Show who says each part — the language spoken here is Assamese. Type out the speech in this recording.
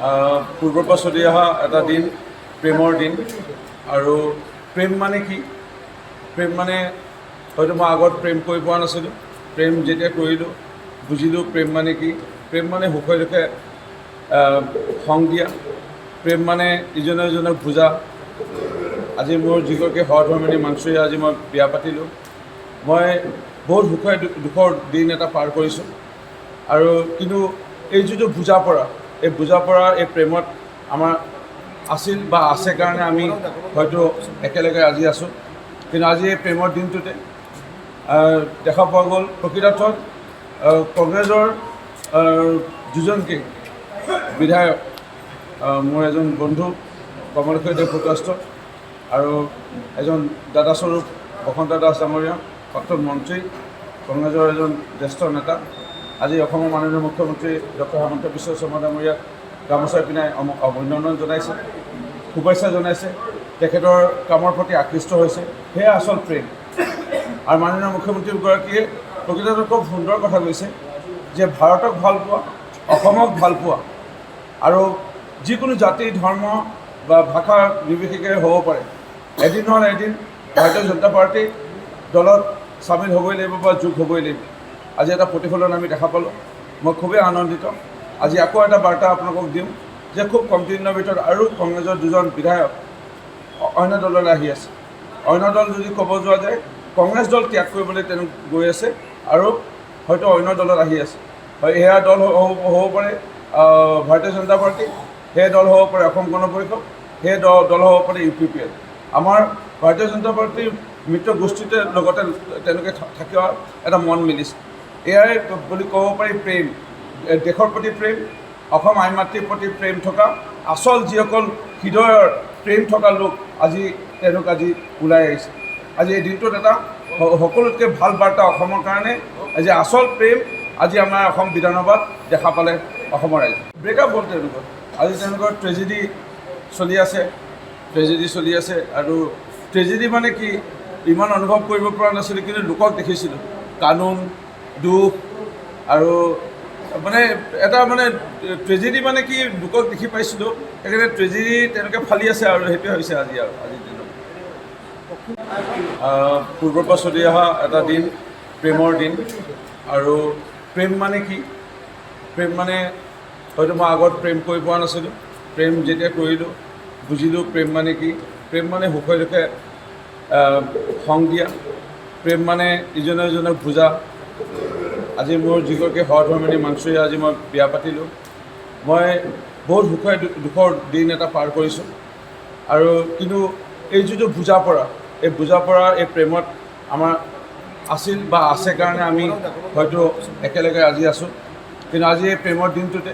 Speaker 1: পূৰ্বৰ পৰা চলি অহা এটা দিন প্ৰেমৰ দিন। আৰু প্ৰেম মানে কি? প্ৰেম মানে হয়তো মই আগত প্ৰেম কৰি পোৱা নাছিলোঁ। প্ৰেম যেতিয়া কৰিলোঁ বুজিলোঁ প্ৰেম মানে কি। প্ৰেম মানে সুখে দুখে সংগ দিয়া। প্ৰেম মানে ইজনে সিজনক বুজা। আজি মোৰ যিগৰাকী সহধৰ্মিনী মানসুৱে আজি মই বিয়া পাতিলোঁ। মই বহুত দুখৰ দিন এটা পাৰ কৰিছোঁ। আৰু কিন্তু এই যিটো বুজা পৰা, এই বুজা পৰা এই প্ৰেমত আমাৰ আছিল বা আছে কাৰণে আমি হয়তো একেলগে আজি আছোঁ। কিন্তু আজি এই প্ৰেমৰ দিনটোতে দেখা পোৱা গ'ল প্ৰকৃতাৰ্থত কংগ্ৰেছৰ দুজনকেই বিধায়ক, মোৰ এজন বন্ধু কমলেশ্বৰ ভূতৰাষ্ট্ৰ আৰু এজন দাদাস্বৰূপ বসন্ত দাস ডাঙৰীয়া, প্ৰাক্তন মন্ত্ৰী, কংগ্ৰেছৰ এজন জ্যেষ্ঠ নেতা। আজি অসমৰ মাননীয় মুখ্যমন্ত্ৰী ডক্টৰ হিমন্ত বিশ্ব শৰ্মা ডাঙৰীয়াক গামোচা পিন্ধাই অভিনন্দন জনাইছে, শুভেচ্ছা জনাইছে, তেখেতৰ কামৰ প্ৰতি আকৃষ্ট হৈছে। সেয়া আচল প্ৰেম। আৰু মাননীয় মুখ্যমন্ত্ৰীগৰাকীয়ে প্ৰকৃততে খুব সুন্দৰ কথা কৈছে যে ভাৰতক ভাল পোৱা, অসমক ভাল পোৱা আৰু যিকোনো জাতি ধৰ্ম বা ভাষা নিৰ্বিশেষে হ'ব পাৰে। এদিন নহ'লে এদিন ভাৰতীয় জনতা পাৰ্টী দলত চামিল হ'বই লাগিব বা যোগ হ'বই লাগিব। আজি এটা প্ৰতিফলন আমি দেখা পালোঁ। মই খুবেই আনন্দিত। আজি আকৌ এটা বাৰ্তা আপোনালোকক দিওঁ যে খুব কমটি দিনৰ ভিতৰত আৰু কংগ্ৰেছৰ দুজন বিধায়ক অন্য দললৈ আহি আছে। অন্য দল যদি ক'ব যোৱা যায়, কংগ্ৰেছ দল ত্যাগ কৰিবলৈ তেওঁ গৈ আছে আৰু হয়তো অন্য দলত আহি আছে। হয়, সেয়া দল হ'ব পাৰে ভাৰতীয় জনতা পাৰ্টী, সেই দল হ'ব পাৰে অসম গণ পৰিষদ, সেই দল হ'ব পাৰে UPPL। আমাৰ ভাৰতীয় জনতা পাৰ্টীৰ মিত্ৰ গোষ্ঠীতে লগতে তেওঁলোকে থকা এটা মন মিলিছে। এয়াই বুলি ক'ব পাৰি প্ৰেম, দেশৰ প্ৰতি প্ৰেম, অসম আই মাতৃৰ প্ৰতি প্ৰেম থকা আচল যিসকল হৃদয়ৰ প্ৰেম থকা লোক আজি তেওঁলোক আজি ওলাই আহিছে। আজি এই দিনটোত এটা সকলোতকৈ ভাল বাৰ্তা অসমৰ কাৰণে আজি আচল প্ৰেম আজি আমাৰ অসম বিধানসভাত দেখা পালে অসমৰ ৰাইজে। ব্ৰেকআপ হ'ল তেওঁলোকৰ। আজি তেওঁলোকৰ ট্ৰেজেডি চলি আছে আৰু ট্ৰেজেডি মানে কি ইমান অনুভৱ কৰিব পৰা নাছিলোঁ, কিন্তু লোকক দেখিছিলোঁ কানুন, দুখ আৰু মানে এটা মানে ট্ৰেজেডি মানে কি লোকক দেখি পাইছিলোঁ। সেইকাৰণে ট্ৰেজেডি তেওঁলোকে ফালি আছে আৰু সেইটোৱে হৈছে আজিৰ দিনত। পূৰ্বৰ পৰা চলি অহা এটা দিন প্ৰেমৰ দিন। আৰু প্ৰেম মানে কি? প্ৰেম মানে হয়তো মই আগত প্ৰেম কৰি পোৱা নাছিলোঁ। প্ৰেম যেতিয়া কৰিলোঁ বুজিলোঁ প্ৰেম মানে কি। প্ৰেম মানে সুখে দুখে সংগ দিয়া। প্ৰেম মানে ইজনে সিজনক বুজা। আজি মোৰ যিগৰাকী সহধৰ্মিনী মানসুৱে আজি মই বিয়া পাতিলোঁ। মই বহুত দুখৰ দিন এটা পাৰ কৰিছোঁ। আৰু কিন্তু এই যিটো বুজা পৰা, এই বুজা পৰা এই প্ৰেমত আমাৰ আছিল বা আছে কাৰণে আমি হয়তো একেলগে আজি আছোঁ। কিন্তু আজি এই প্ৰেমৰ দিনটোতে